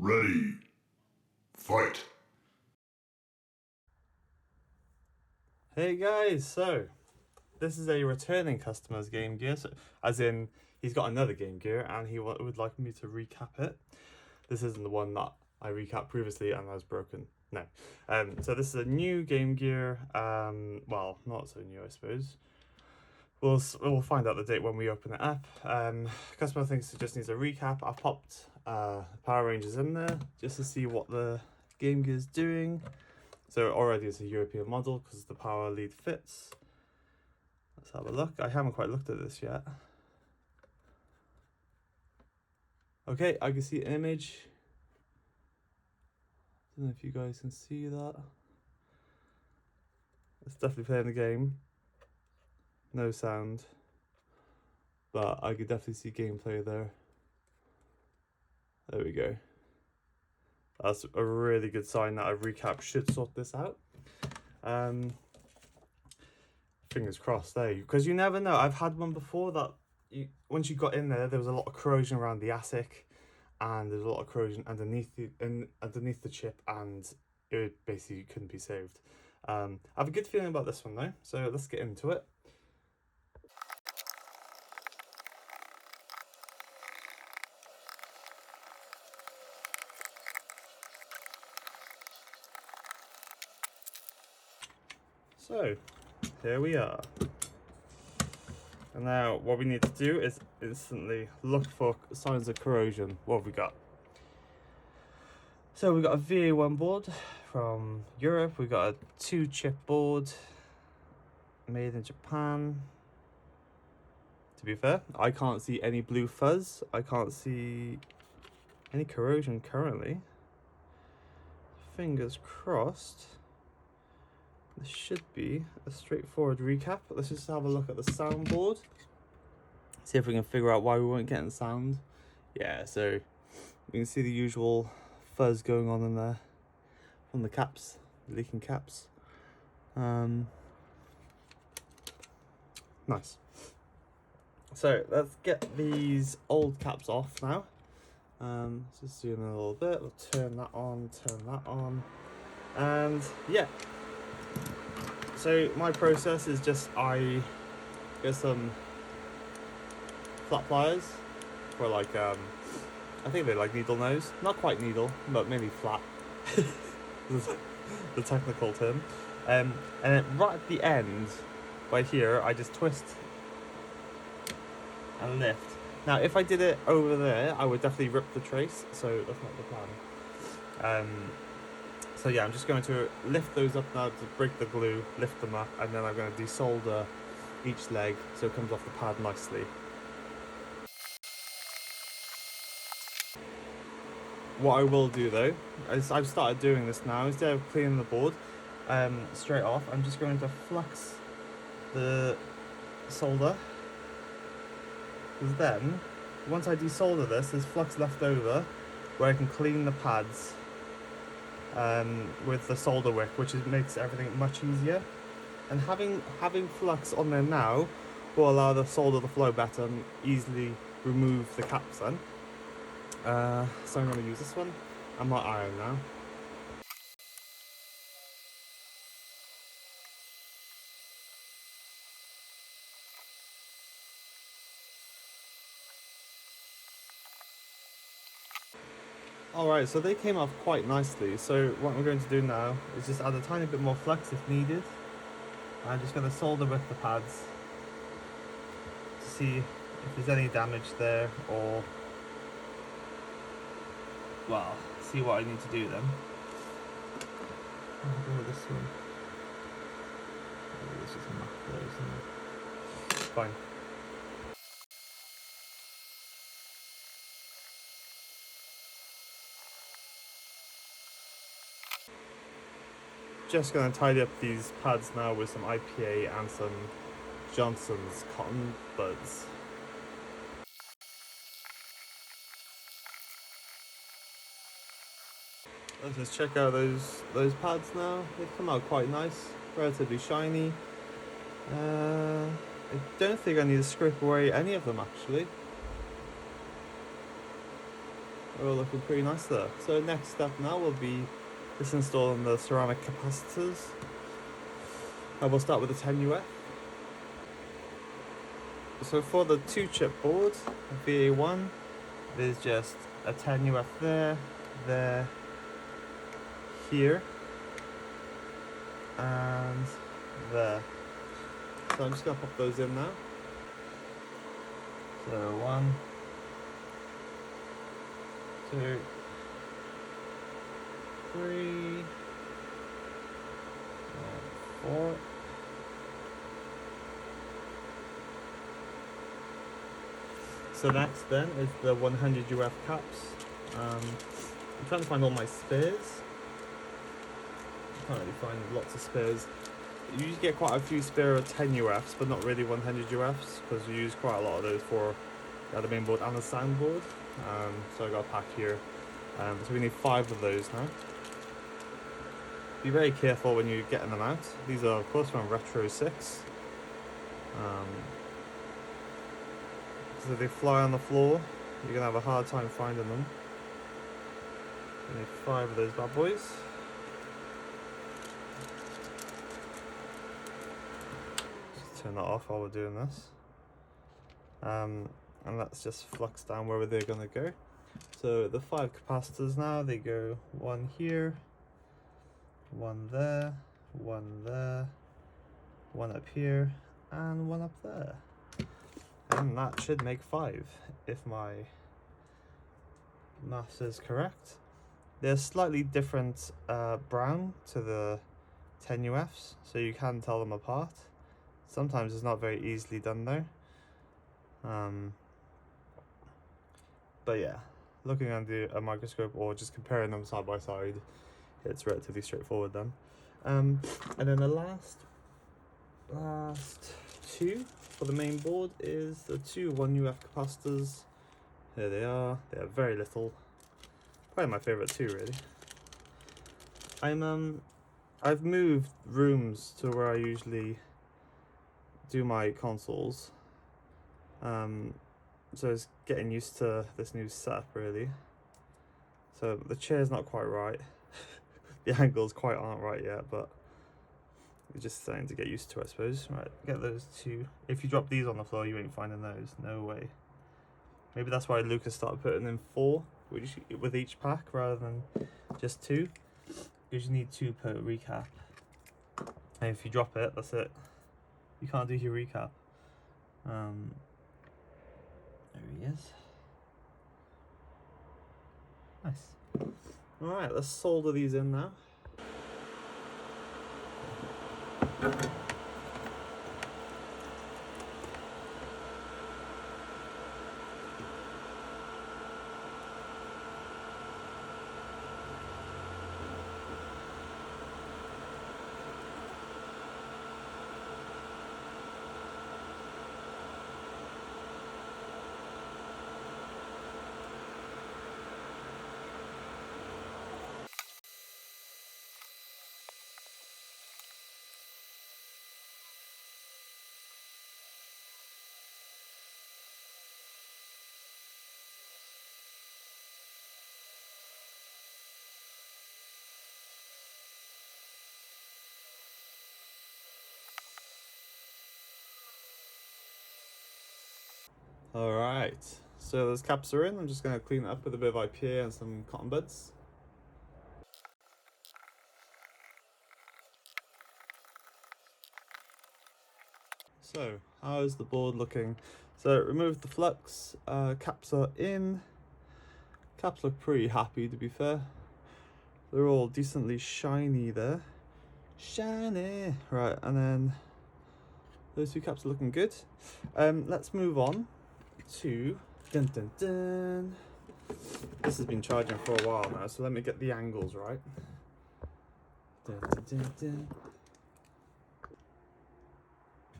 Ready. Fight. Hey guys, so this is a returning customer's Game Gear, so, as in he's got another Game Gear and he would like me to recap it. This isn't the one that I recapped previously and I was broken. No. So this is a new Game Gear, well, not so new I suppose. We'll find out the date when we open it up. Customer thinks it just needs a recap. I've popped Power Rangers in there just to see what the Game Gear's doing. So already it's a European model because the power lead fits. Let's have a look. I haven't quite looked at this yet. Okay, I can see an image. Don't know if you guys can see that. It's definitely playing the game. No sound. But I could definitely see gameplay there. There we go. That's a really good sign that a recap should sort this out. Fingers crossed there, because you never know. I've had one before that once you got in there was a lot of corrosion around the ASIC, and there's a lot of corrosion underneath the chip, and it basically couldn't be saved. I have a good feeling about this one though, so let's get into it. So here we are. And now what we need to do is instantly look for signs of corrosion. What have we got? So we got a VA1 board from Europe. We got a 2-chip board made in Japan. To be fair, I can't see any blue fuzz. I can't see any corrosion currently. Fingers crossed. This should be a straightforward recap. Let's just have a look at the soundboard. See if we can figure out why we weren't getting sound. Yeah, so we can see the usual fuzz going on in there from the caps, the leaking caps. Nice. So let's get these old caps off now. Let's just zoom in a little bit. We'll turn that on, and yeah. So my process is just I get some flat pliers for like I think they're like needle nose, not quite needle, but maybe flat. The technical term. And then right at the end, right here, I just twist and lift. Now, if I did it over there, I would definitely rip the trace. So that's not the plan. So yeah, I'm just going to lift those up now to break the glue, lift them up, and then I'm going to desolder each leg so it comes off the pad nicely. What I will do though, is I've started doing this now, instead of cleaning the board straight off, I'm just going to flux the solder. Because then, once I desolder this, there's flux left over where I can clean the pads with the solder wick, which makes everything much easier. And having flux on there now will allow the solder to flow better and easily remove the caps then. So I'm going to use this one and my iron now. Alright, so they came off quite nicely. So what we're going to do now is just add a tiny bit more flux if needed. I'm just going to solder with the pads to see if there's any damage there, or well, see what I need to do then. I'll go with this one. Oh, this is a map there, isn't it? Fine. Just going to tidy up these pads now with some IPA and some Johnson's cotton buds. Let's just check out those pads now. They've come out quite nice, relatively shiny. I don't think I need to scrape away any of them actually. They're all looking pretty nice there. So next step now will be just installing the ceramic capacitors. And we'll start with the 10UF. So for the 2-chip board, VA1, there's just a 10UF there, here, and there. So I'm just going to pop those in now. So 1, 2, 3, 4. So next then is the 100 UF caps. I'm trying to find all my spares. I can't really find lots of spares. You usually get quite a few spare 10 UFs, but not really 100 UFs, because we use quite a lot of those for the main board and the soundboard. So I got a pack here. So we need 5 of those now. Be very careful when you're getting them out. These are of course from Retro 6. So if they fly on the floor, you're gonna have a hard time finding them. We need 5 of those bad boys. Just turn that off while we're doing this. And let's just flux down where they're gonna go. So the 5 capacitors now, they go 1 here, 1 there, 1 there, 1 up here, and 1 up there. And that should make 5, if my maths is correct. They're slightly different brown to the 10 UFs, so you can tell them apart. Sometimes it's not very easily done though. But yeah, looking under a microscope or just comparing them side by side, it's relatively straightforward then. And then the last 2 for the main board is the 2 1UF capacitors. Here they are. They are very little. Probably my favourite 2 really. I've moved rooms to where I usually do my consoles. So it's getting used to this new setup really. So the chair's not quite right. The angles quite aren't right yet, but you're just starting to get used to it, I suppose. Right, get those 2. If you drop these on the floor, you ain't finding those. No way. Maybe that's why Lucas started putting in 4 with each pack rather than just 2. Because you need 2 per recap. And if you drop it, that's it. You can't do your recap. There he is. Nice. Alright, let's solder these in now. Alright, so those caps are in. I'm just going to clean it up with a bit of IPA and some cotton buds. So, how is the board looking? So, remove the flux, caps are in. Caps look pretty happy to be fair. They're all decently shiny there. Shiny! Right, and then those 2 caps are looking good. Let's move on to dun dun dun. This has been charging for a while now, so let me get the angles right. Dun dun dun dun.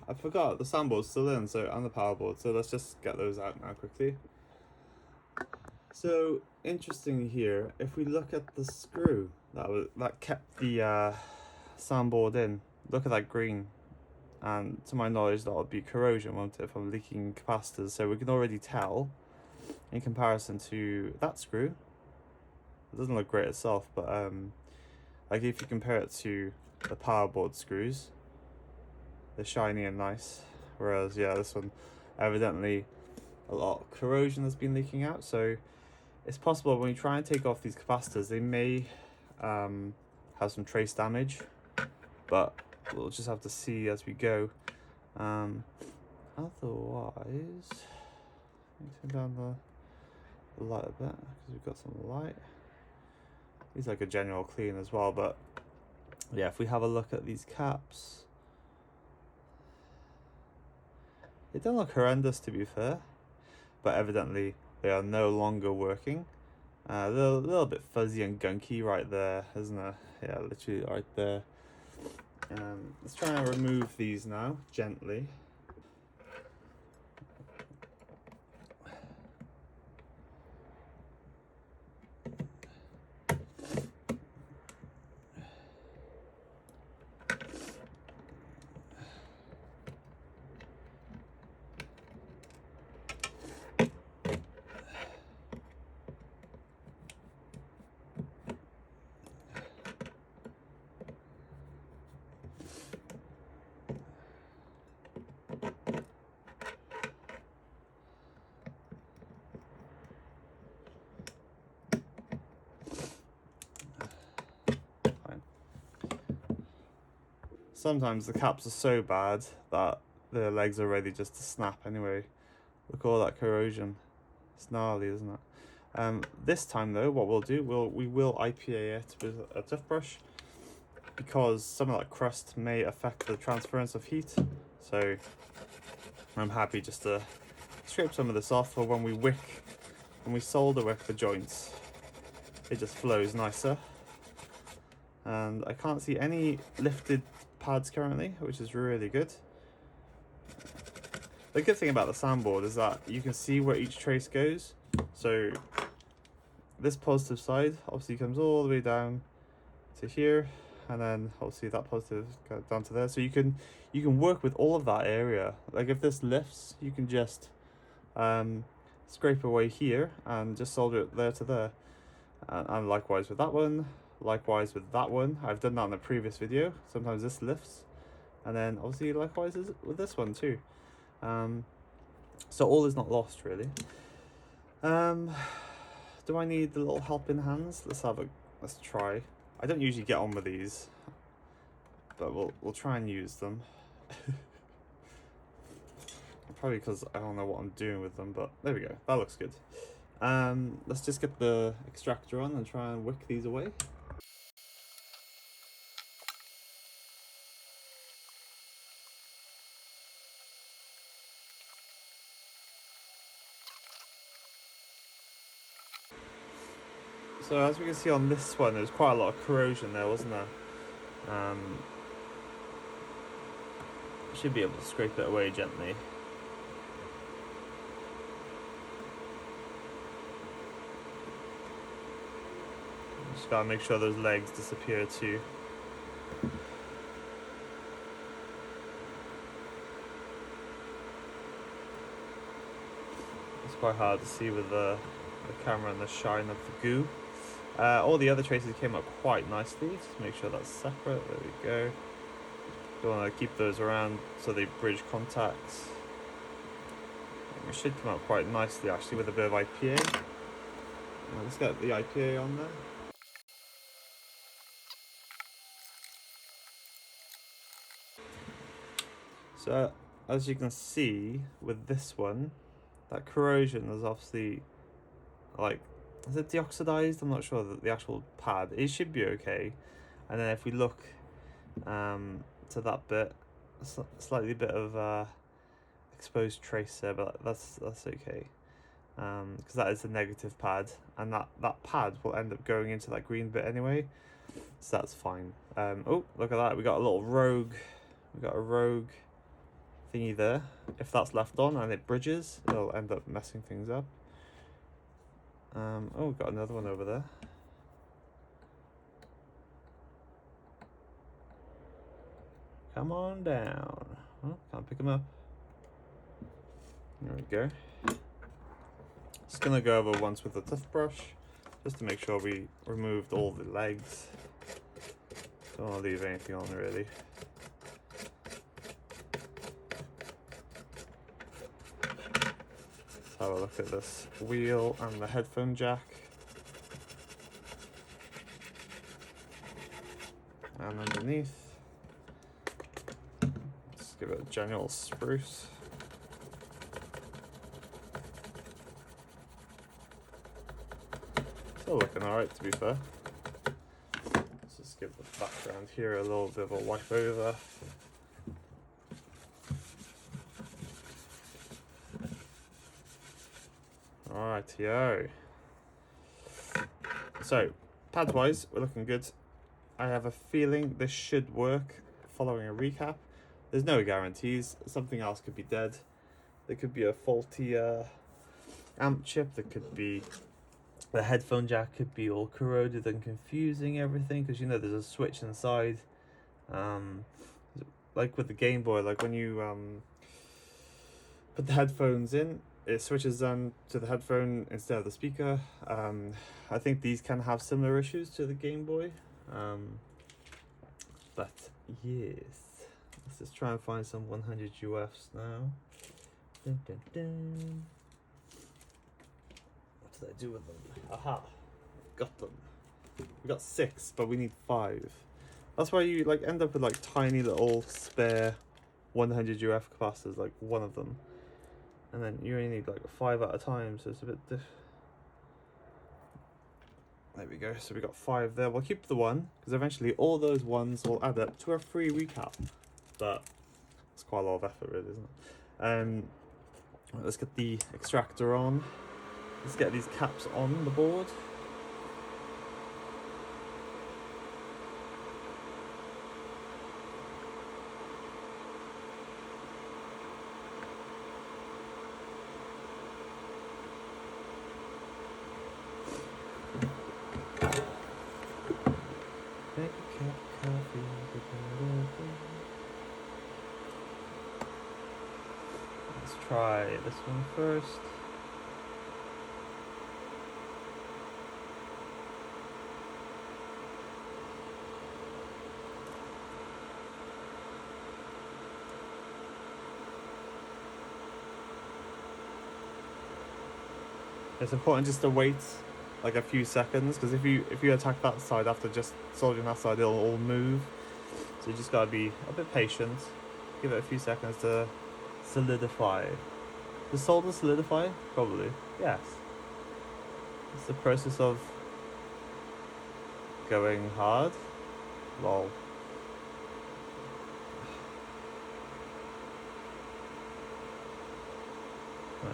I forgot the soundboard's still in, so and the power board, so let's just get those out now quickly. So interesting here, if we look at the screw that kept the soundboard in, look at that green. And to my knowledge, that would be corrosion, won't it, from leaking capacitors. So we can already tell in comparison to that screw. It doesn't look great itself, but like if you compare it to the power board screws, they're shiny and nice. Whereas yeah, this one, evidently a lot of corrosion has been leaking out, so it's possible when you try and take off these capacitors, they may have some trace damage, but we'll just have to see as we go. Otherwise, let me turn down the light a bit because we've got some light. These like a general clean as well, but yeah, if we have a look at these caps, they don't look horrendous to be fair, but evidently they are no longer working. They're a little bit fuzzy and gunky right there, isn't it? Yeah, literally right there. Let's try and remove these now, gently. Sometimes the caps are so bad that the legs are ready just to snap anyway. Look at all that corrosion. It's gnarly, isn't it? This time though, what we'll do, we will IPA it with a toothbrush, because some of that crust may affect the transference of heat. So I'm happy just to scrape some of this off for when we solder wick the joints. It just flows nicer. And I can't see any lifted pads currently, which is really good. The good thing about the soundboard is that you can see where each trace goes. So this positive side obviously comes all the way down to here, and then obviously that positive goes down to there. So you can work with all of that area. Like if this lifts, you can just scrape away here and just solder it there to there. And likewise with that one. Likewise with that one. I've done that in a previous video. Sometimes this lifts, and then obviously likewise with this one too. So all is not lost really. Do I need the little helping hands? Let's try. I don't usually get on with these, but we'll try and use them. Probably because I don't know what I'm doing with them, but there we go. That looks good. Let's just get the extractor on and try and wick these away. So as we can see on this one, there's quite a lot of corrosion there, wasn't there? Should be able to scrape it away gently. Just gotta make sure those legs disappear too. It's quite hard to see with the camera and the shine of the goo. All the other traces came up quite nicely. Just make sure that's separate. There we go. You want to keep those around so they bridge contacts. It should come out quite nicely actually with a bit of IPA. Let's get the IPA on there. So as you can see with this one, that corrosion is obviously like, is it deoxidized? I'm not sure. The actual pad, it should be okay. And then if we look to that bit, slightly bit of exposed trace there, but that's okay, because that is the negative pad, and that pad will end up going into that green bit anyway, so that's fine. Oh, look at that, we got a rogue thingy there. If that's left on and it bridges, it'll end up messing things up. Oh, we've got another one over there. Come on down. Oh, can't pick him up. There we go. Just gonna go over once with the toothbrush, just to make sure we removed all the legs. Don't want to leave anything on really. Let's have a look at this wheel and the headphone jack. And underneath, let's give it a general spruce. Still looking alright, to be fair. Let's just give the background here a little bit of a wipe over. Alright, yo. So, pads wise, we're looking good. I have a feeling this should work following a recap. There's no guarantees. Something else could be dead. There could be a faulty amp chip. There could be the headphone jack could be all corroded and confusing everything, because you know there's a switch inside. Like with the Game Boy, like when you put the headphones in, it switches to the headphone instead of the speaker. I think these can have similar issues to the Game Boy. But yes, let's just try and find some 100 UFs now. Dun, dun, dun. What did I do with them? Aha, got them. We got 6, but we need 5. That's why you like end up with like tiny little spare 100 UF capacitors, like one of them, and then you only need like 5 at a time, so it's a bit There we go, so we got 5 there. We'll keep the 1, because eventually all those ones will add up to a free recap. But it's quite a lot of effort really, isn't it? Let's get the extractor on. Let's get these caps on the board. Let's try this one first. It's important just to wait like a few seconds, because if you attack that side after just soldering that side, it'll all move. So you just gotta be a bit patient. Give it a few seconds to solidify. Does solder solidify? Probably. Yes. It's the process of going hard. Lol. Nice.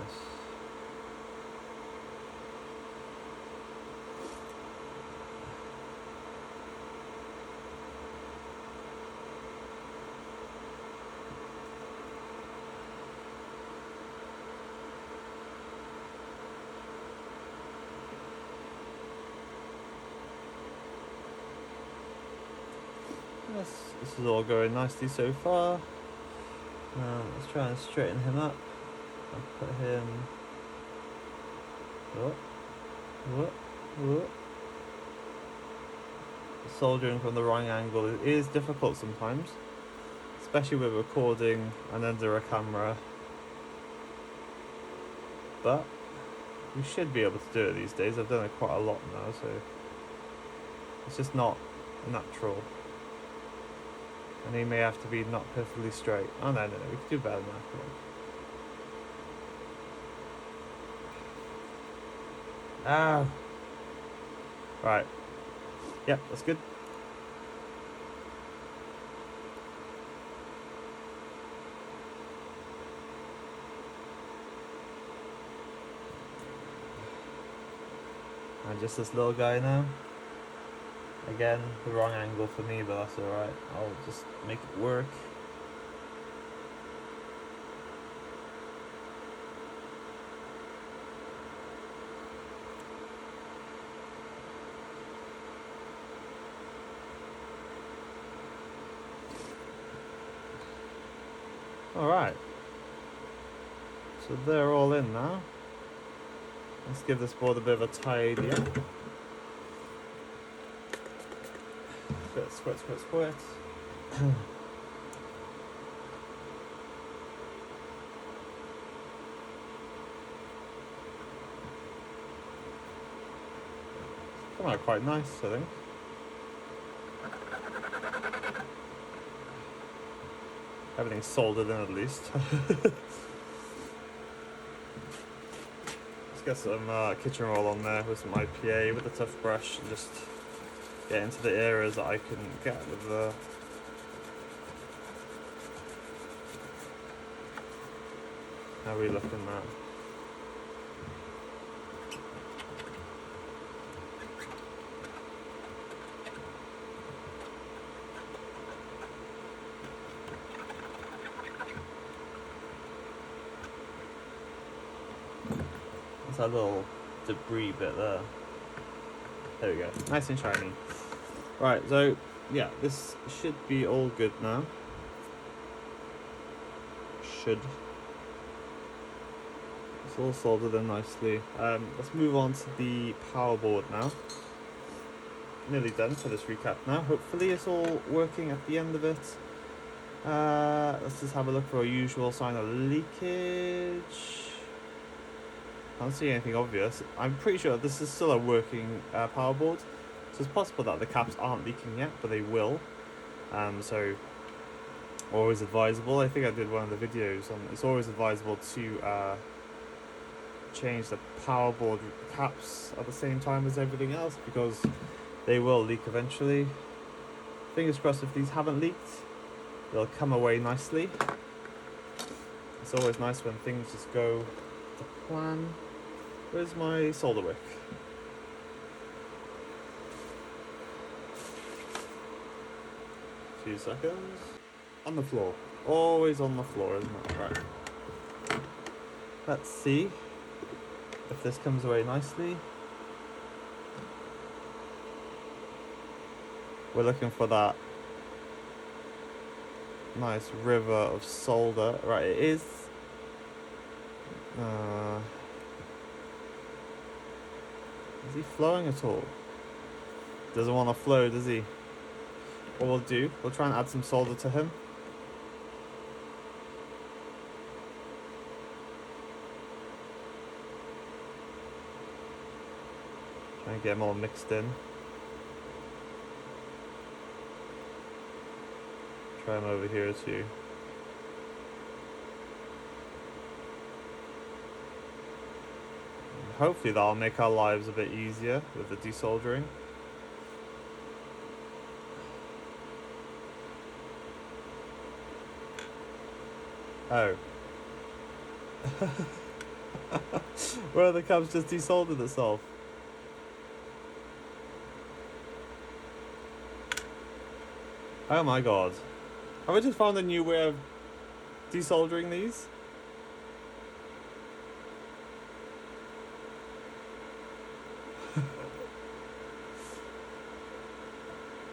Yes, this is all going nicely so far. Now let's try and straighten him up and put him. What? Soldering from the wrong angle is difficult sometimes, especially with recording and under a camera. But we should be able to do it these days. I've done it quite a lot now, so it's just not natural. And he may have to be not perfectly straight. Oh no, we can do better than that. Ah. Right. Yep, that's good. And just this little guy now. Again, the wrong angle for me, but that's alright. I'll just make it work. Alright. So they're all in now. Let's give this board a bit of a tidy up. Squirt. Come out quite nice, I think. Everything's soldered in at least. Let's get some kitchen roll on there with some IPA with a tough brush and just get into the areas that I couldn't get with the... How are we looking at? That little debris bit there. There we go. Nice and shiny. Right, so yeah, this should be all good now. Should. It's all soldered in nicely. Let's move on to the power board now. Nearly done for this recap now. Hopefully it's all working at the end of it. Let's just have a look for a usual sign of leakage. I don't see anything obvious. I'm pretty sure this is still a working power board, so it's possible that the caps aren't leaking yet, but they will. So always advisable. I think I did one of the videos on it's always advisable to change the power board caps at the same time as everything else, because they will leak eventually. Fingers crossed if these haven't leaked, they'll come away nicely. It's always nice when things just go to plan. Where's my solder wick? Few seconds. On the floor. Always on the floor, isn't it? Right. Let's see if this comes away nicely. We're looking for that nice river of solder. Right, it is. Is he flowing at all? Doesn't want to flow, does he? What we'll do, we'll try and add some solder to him. Try and get them all mixed in. Try them over here too. Hopefully that'll make our lives a bit easier with the desoldering. Oh. Where the caps just desoldered itself. Oh my god. Have I just found a new way of desoldering these?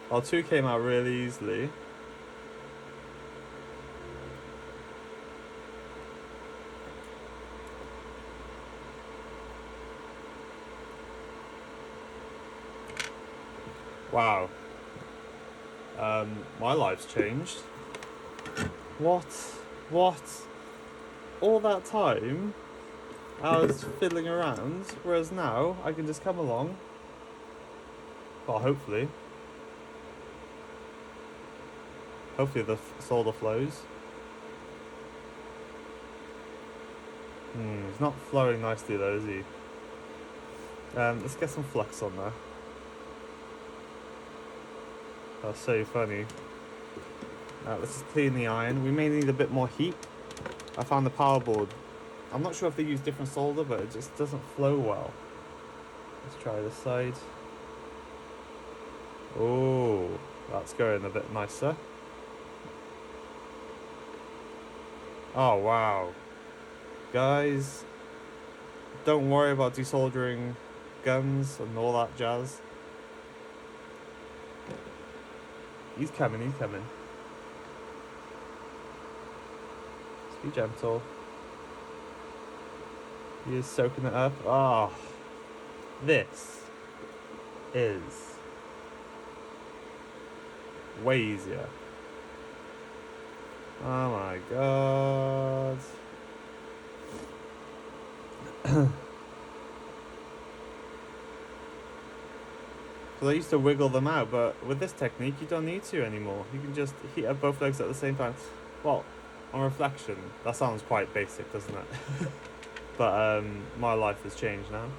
Well, two came out really easily. Wow. My life's changed. What? All that time I was fiddling around, whereas now I can just come along. Well, hopefully. Hopefully the solder flows. It's not flowing nicely though, is he? Let's get some flux on there. That's so funny. Let's just clean the iron. We may need a bit more heat. I found the power board. I'm not sure if they use different solder, but it just doesn't flow well. Let's try this side. Oh, that's going a bit nicer. Oh wow. Guys, don't worry about desoldering guns and all that jazz. He's coming. Just be gentle. He is soaking it up. Oh, this is way easier. Oh my god. Because I used to wiggle them out, but with this technique you don't need to anymore. You can just heat up both legs at the same time. Well, on reflection, that sounds quite basic, doesn't it? But my life has changed now.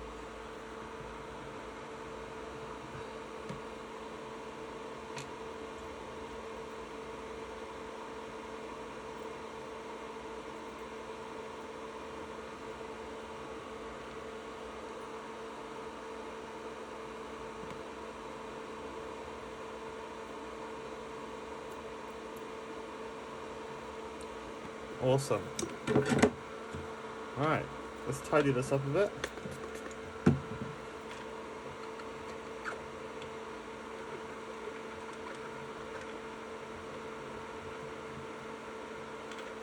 Awesome. Alright, let's tidy this up a bit.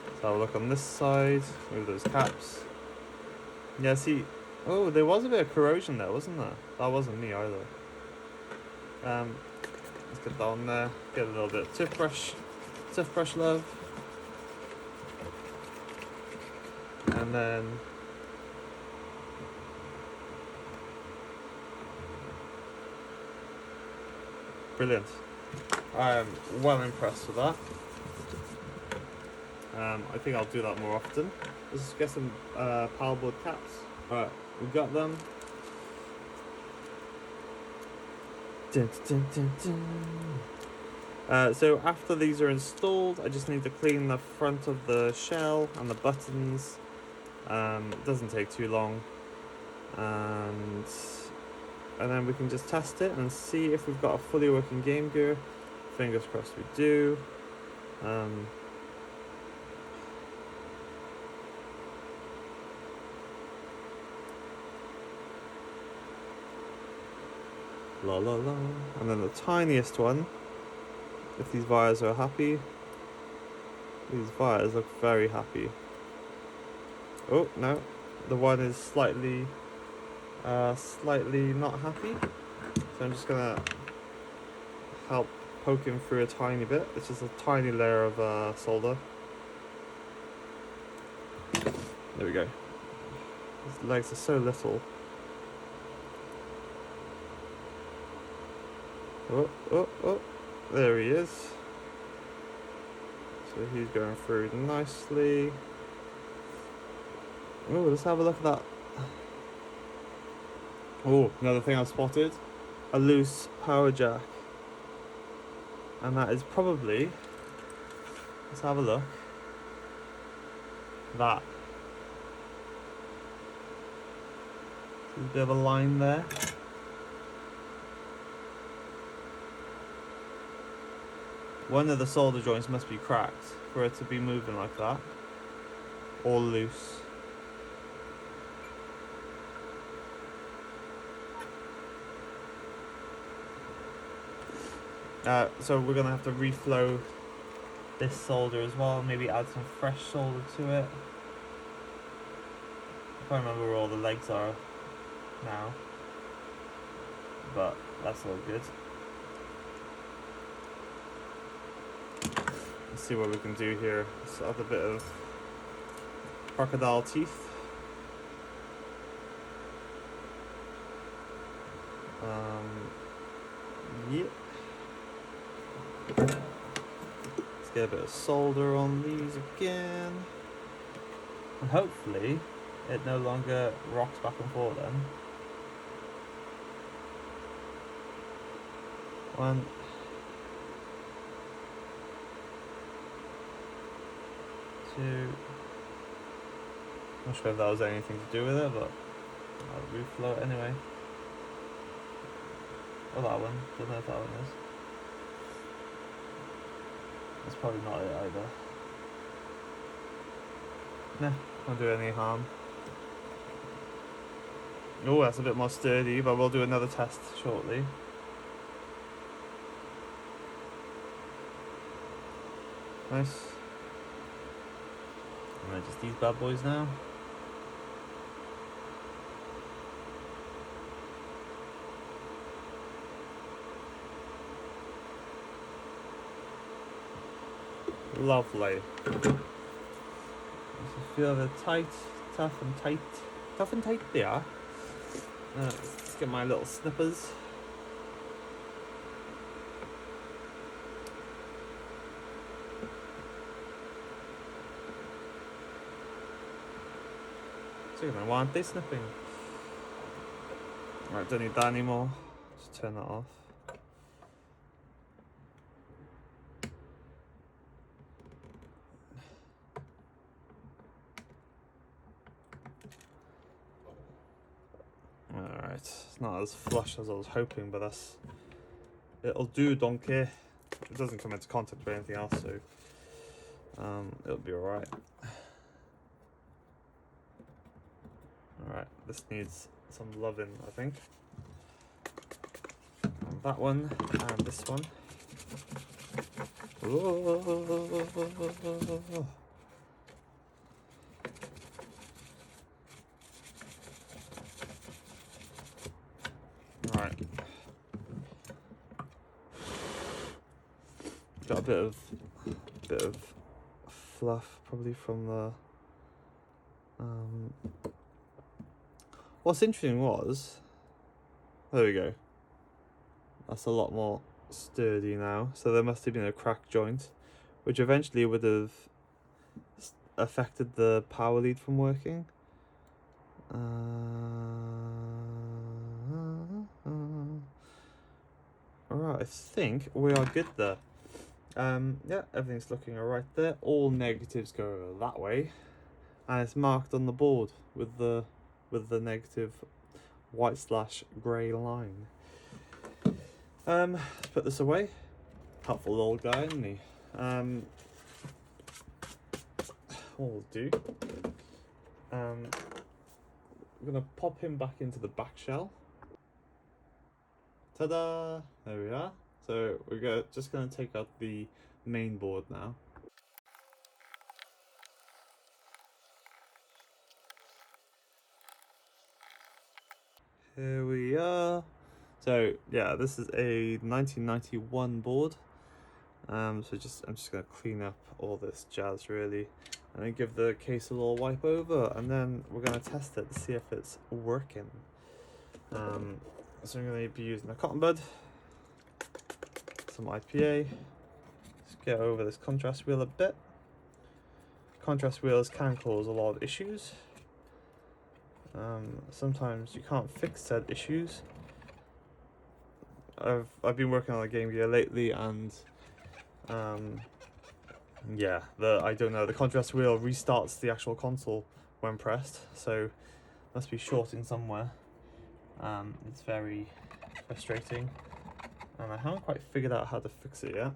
Let's have a look on this side. Move those caps. Yeah, see. Oh, there was a bit of corrosion there, wasn't there? That wasn't me either. Let's get that on there. Get a little bit of toothbrush love. And then brilliant. I'm well impressed with that. I think I'll do that more often. Let's get some powerboard caps. Alright, we've got them. Dun, dun, dun, dun. So after these are installed, I just need to clean the front of the shell and the buttons. It doesn't take too long, and then we can just test it and see if we've got a fully working Game Gear. Fingers crossed we do. La la la. And then the tiniest one, if these wires are happy. These wires look very happy. Oh no, the one is slightly not happy. So I'm just gonna help poke him through a tiny bit. It's just a tiny layer of solder. There we go. His legs are so little. Oh, there he is. So he's going through nicely. Oh, let's have a look at that. Oh, another thing I've spotted. A loose power jack. And that is probably... Let's have a look. That. There's a bit of a line there. One of the solder joints must be cracked for it to be moving like that. Or loose. So we're going to have to reflow this solder as well, maybe add some fresh solder to it. I can't remember where all the legs are now, but that's all good. Let's see what we can do here. Let's add a bit of crocodile teeth. Yep. Let's get a bit of solder on these again. And hopefully it no longer rocks back and forth then. One. Two. Not sure if that was anything to do with it, but I'll reflow it anyway. Oh, that one. Don't know if that one is. That's probably not it either. Nah, won't do any harm. Oh, that's a bit more sturdy, but we'll do another test shortly. Nice. And then just these bad boys now. Lovely. Just feel they're tight, tough and tight. Tough and tight they are. Let's get my little snippers. So why aren't they snipping? Right, don't need that anymore. Just turn that off. Alright, it's not as flush as I was hoping, but it'll do, donkey. It doesn't come into contact with anything else, so it'll be alright. Alright, this needs some loving, I think. And that one, and this one. Ooh. Right. Got a bit of fluff probably from the what's interesting was, there we go, that's a lot more sturdy now, so there must have been a cracked joint which eventually would have affected the power lead from working. Alright, I think we are good there. Yeah, everything's looking alright there. All negatives go that way, and it's marked on the board with the negative white/grey line. Let's put this away. Helpful little guy, isn't he? What we'll do, I'm gonna pop him back into the back shell. Ta-da! There we are. So we're just gonna take out the main board now. Here we are. So yeah, this is a 1991 board. So I'm just gonna clean up all this jazz really, and then give the case a little wipe over, and then we're gonna test it to see if it's working. So I'm gonna be using a cotton bud, some IPA. Let's get over this contrast wheel a bit. Contrast wheels can cause a lot of issues. Sometimes you can't fix said issues. I've been working on a Game Gear lately, and yeah, I don't know, the contrast wheel restarts the actual console when pressed, so must be shorting somewhere. It's very frustrating, and I haven't quite figured out how to fix it yet.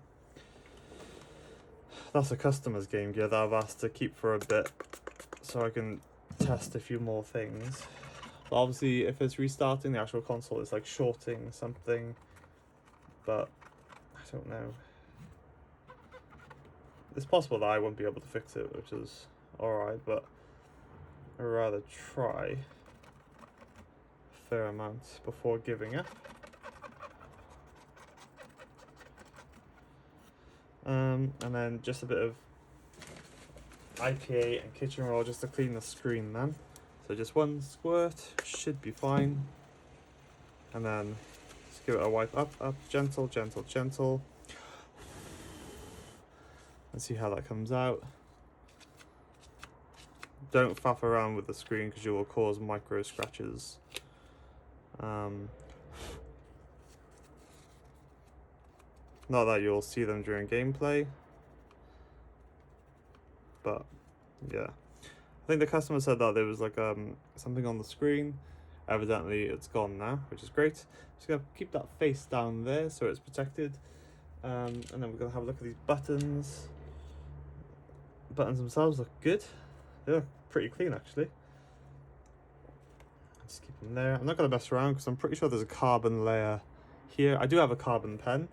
That's a customer's Game Gear that I've asked to keep for a bit so I can test a few more things. But obviously if it's restarting the actual console, it's like shorting something, but I don't know. It's possible that I won't be able to fix it, which is alright, but I'd rather try a fair amount before giving up. And then just a bit of IPA and kitchen roll just to clean the screen then. So just one squirt should be fine. And then just give it a wipe up, gentle, gentle, gentle. And see how that comes out. Don't faff around with the screen because you will cause micro scratches. Not that you'll see them during gameplay, but yeah. I think the customer said that there was like something on the screen. Evidently it's gone now, which is great. Just gonna keep that face down there so it's protected. And then we're gonna have a look at these buttons. Buttons themselves look good. They look pretty clean actually. Just keep them there. I'm not gonna mess around because I'm pretty sure there's a carbon layer here. I do have a carbon pen,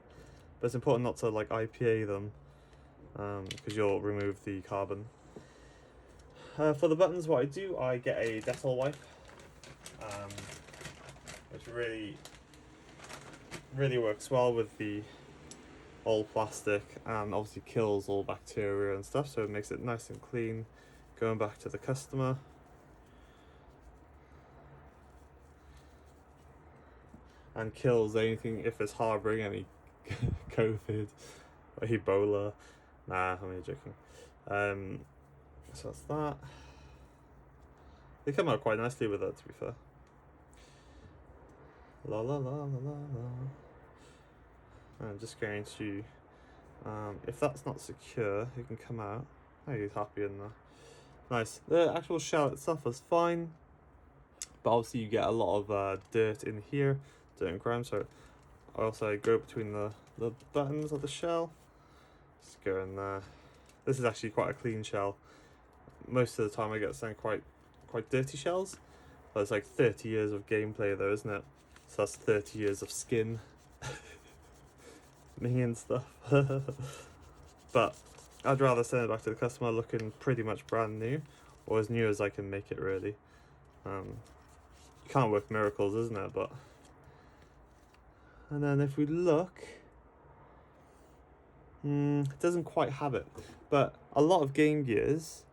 but it's important not to like IPA them because you'll remove the carbon. For the buttons, what I do, I get a Dettol wipe, which really works well with the all plastic, and obviously kills all bacteria and stuff, so it makes it nice and clean going back to the customer. And kills anything if it's harboring any COVID or Ebola. Nah, I'm only joking. So that's that. They come out quite nicely with that, to be fair. La la la la la la. I'm just going to, if that's not secure, it can come out. Oh, he's happy in there. Nice. The actual shell itself is fine, but obviously you get a lot of dirt in here, dirt and grime. So I also go between the buttons of the shell. Just go in there. This is actually quite a clean shell. Most of the time I get some quite dirty shells, but it's like 30 years of gameplay though, isn't it? So that's 30 years of skin. Me and stuff. But I'd rather send it back to the customer looking pretty much brand new, or as new as I can make it, really. You can't work miracles, isn't it? But and then if we look, it doesn't quite have it, but a lot of Game Gears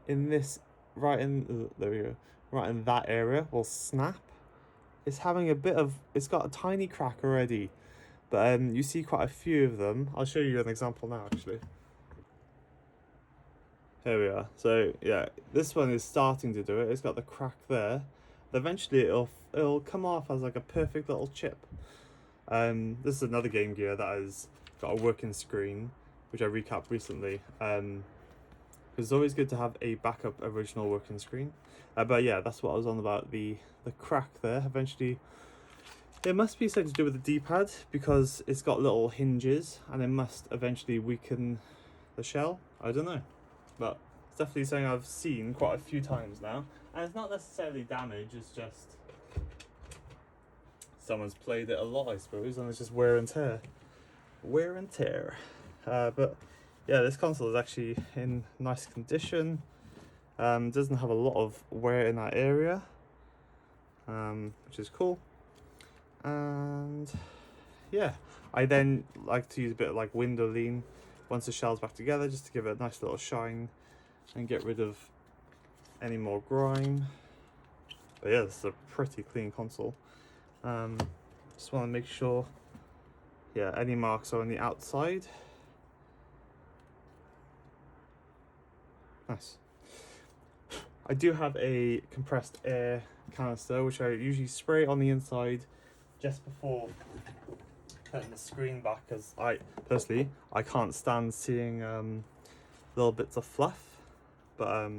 in this there we go, right in that area will snap. It's having a bit of, it's got a tiny crack already, but you see quite a few of them. I'll show you an example now, actually. Here we are. So yeah, this one is starting to do it. It's got the crack there. Eventually it'll come off as like a perfect little chip. This is another Game Gear that has got a working screen, which I recapped recently. It's always good to have a backup original working screen. But yeah, that's what I was on about, the crack there. Eventually, it must be something to do with the D-pad, because it's got little hinges and it must eventually weaken the shell. I don't know, but it's definitely something I've seen quite a few times now. And it's not necessarily damage, it's just someone's played it a lot, I suppose, and it's just wear and tear. Wear and tear. But yeah, this console is actually in nice condition. Doesn't have a lot of wear in that area, which is cool. And yeah, I then like to use a bit of like window lean once the shell's back together, just to give it a nice little shine and get rid of any more grime. But yeah, this is a pretty clean console. Just want to make sure, yeah, any marks are on the outside. Nice. I do have a compressed air canister, which I usually spray on the inside just before putting the screen back, because personally I can't stand seeing little bits of fluff. But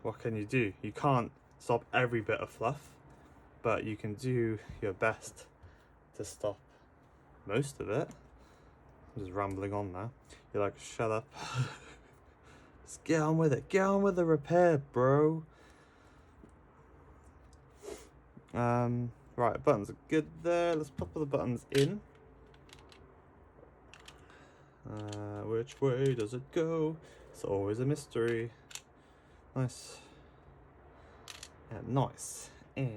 what can you do? You can't stop every bit of fluff, but you can do your best to stop most of it. I'm just rambling on now. You're like, shut up. Just get on with it. Get on with the repair, bro. Right, buttons are good there. Let's pop all the buttons in. Which way does it go? It's always a mystery. Nice. And nice. And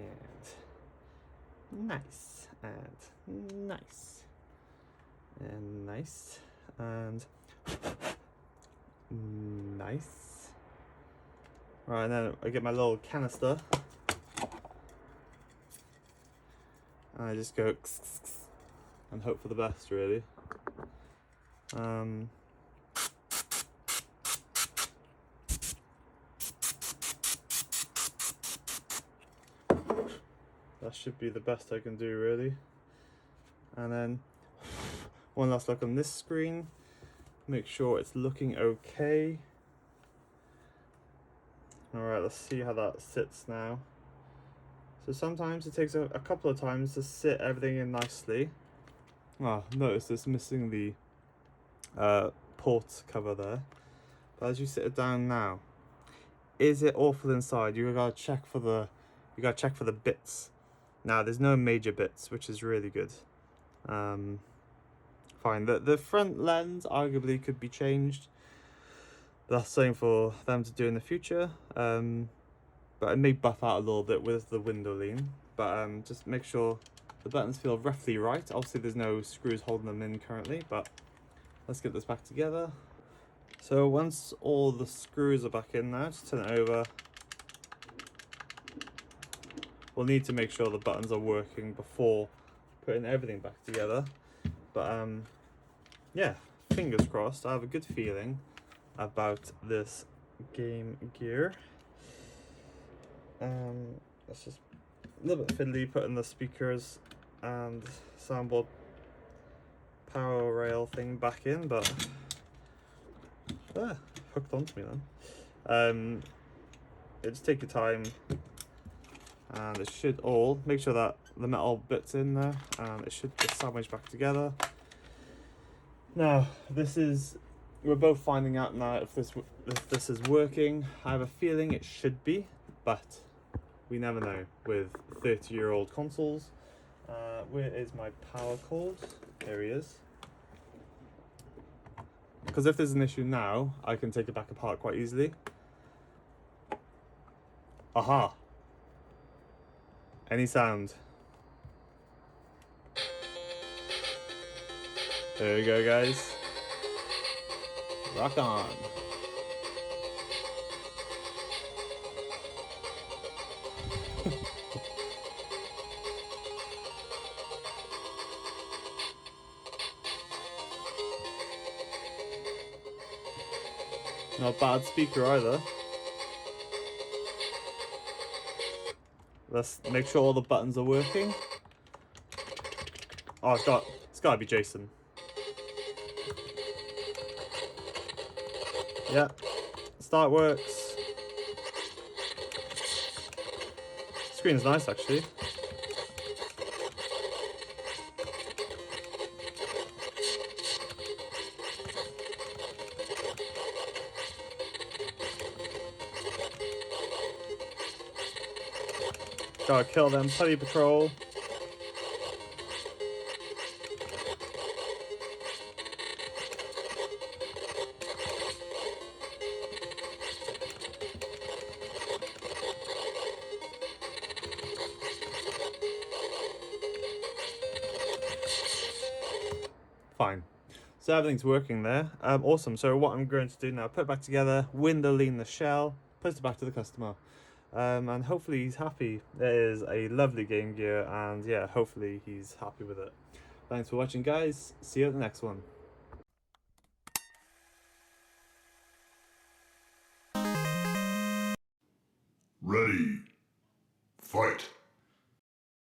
nice. And nice. And nice. And nice. Right, and then I get my little canister. And I just go and hope for the best, really. That should be the best I can do, really. And then one last look on this screen. Make sure it's looking okay. Alright, let's see how that sits now. So sometimes it takes a couple of times to sit everything in nicely. Oh, notice it's missing the port cover there. But as you sit it down now, is it awful inside? You gotta check for the bits. Now there's no major bits, which is really good. Fine. The front lens arguably could be changed. That's something for them to do in the future. But it may buff out a little bit with the window lean. But just make sure The buttons feel roughly right. Obviously there's no screws holding them in currently, but let's get this back together. So once all the screws are back in now, just turn it over. We'll need to make sure the buttons are working before putting everything back together. But yeah, fingers crossed. I have a good feeling about this Game Gear. It's just a little bit fiddly putting the speakers and soundboard power rail thing back in, but hooked onto me then. Just take your time, and it should all make sure that the metal bits in there, and it should get sandwiched back together. Now we're both finding out now if this is working. I have a feeling it should be, but we never know with 30-year-old consoles. Where is my power cord? There he is. Because if there's an issue now, I can take it back apart quite easily. Aha! Any sound? There we go, guys. Rock on. Not a bad speaker either. Let's make sure all the buttons are working. Oh, it's gotta be Jason. Yeah, start works. Screen's nice actually. Gotta kill them putty patrol. Fine. So everything's working there. Awesome. So what I'm going to do now, put it back together, window lean the shell, post it back to the customer. And hopefully he's happy. It is a lovely Game Gear, and yeah, hopefully he's happy with it. Thanks for watching, guys. See you at the next one. Ready. Fight.